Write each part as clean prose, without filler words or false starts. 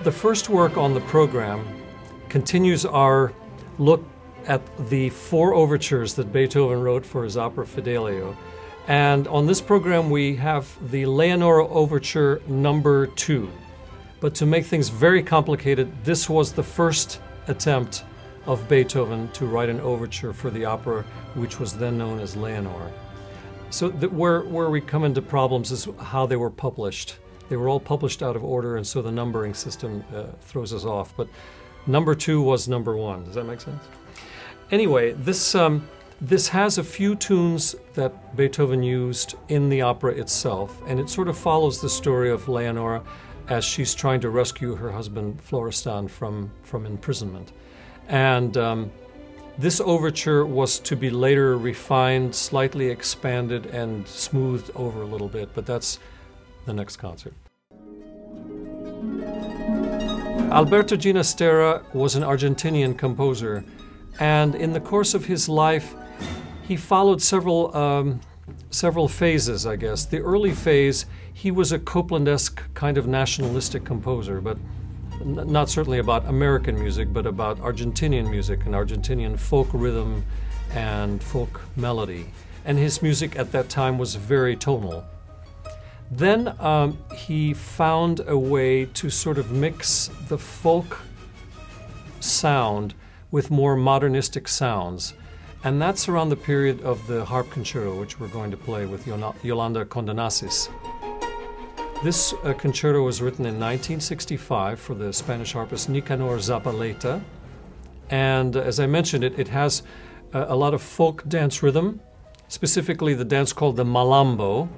The first work on the program continues our look at the 4 overtures that Beethoven wrote for his opera Fidelio. And on this program we have the Leonora Overture number 2. But to make things very complicated, this was the first attempt of Beethoven to write an overture for the opera, which was then known as Leonore. So where we come into problems is how they were published. They were all published out of order, and so the numbering system throws us off. But number 2 was number 1. Does that make sense? Anyway, this has a few tunes that Beethoven used in the opera itself, and it sort of follows the story of Leonora as she's trying to rescue her husband Florestan from imprisonment. And this overture was to be later refined, slightly expanded, and smoothed over a little bit, but that's the next concert. Alberto Ginastera was an Argentinian composer, and in the course of his life, he followed several phases, I guess. The early phase, he was a Coplandesque kind of nationalistic composer, but not certainly about American music, but about Argentinian music and Argentinian folk rhythm and folk melody. And his music at that time was very tonal. Then he found a way to sort of mix the folk sound with more modernistic sounds. And that's around the period of the harp concerto, which we're going to play with Yolanda Condonazis. This concerto was written in 1965 for the Spanish harpist Nicanor Zabaleta. And as I mentioned, it has a lot of folk dance rhythm, specifically the dance called the malambo,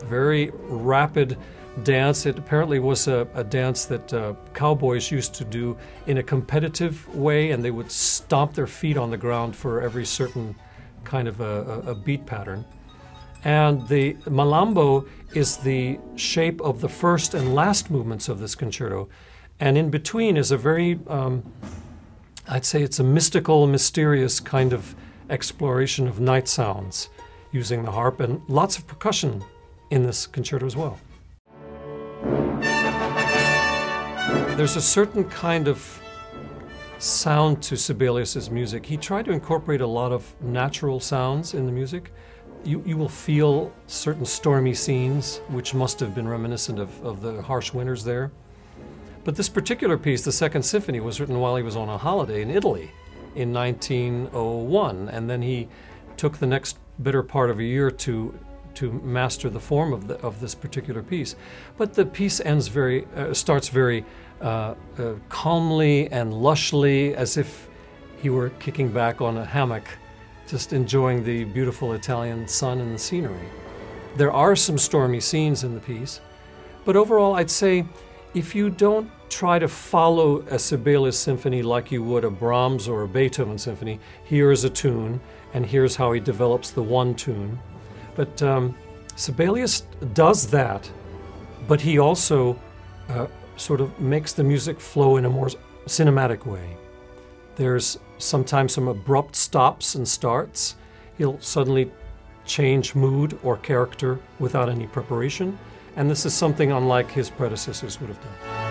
very rapid dance. It apparently was a dance that cowboys used to do in a competitive way, and they would stomp their feet on the ground for every certain kind of a beat pattern. And the malambo is the shape of the first and last movements of this concerto. And in between is a very, I'd say it's a mystical, mysterious kind of exploration of night sounds using the harp, and lots of percussion in this concerto as well. There's a certain kind of sound to Sibelius's music. He tried to incorporate a lot of natural sounds in the music. You will feel certain stormy scenes, which must have been reminiscent of the harsh winters there. But this particular piece, the Second Symphony, was written while he was on a holiday in Italy in 1901, and then he took the next better part of a year to master the form of this particular piece. But the piece starts very calmly and lushly, as if he were kicking back on a hammock, just enjoying the beautiful Italian sun and the scenery. There are some stormy scenes in the piece, but overall I'd say if you don't try to follow a Sibelius symphony like you would a Brahms or a Beethoven symphony, here is a tune, and here's how he develops the one tune. But Sibelius does that, but he also sort of makes the music flow in a more cinematic way. There's sometimes some abrupt stops and starts. He'll suddenly change mood or character without any preparation, and this is something unlike his predecessors would have done.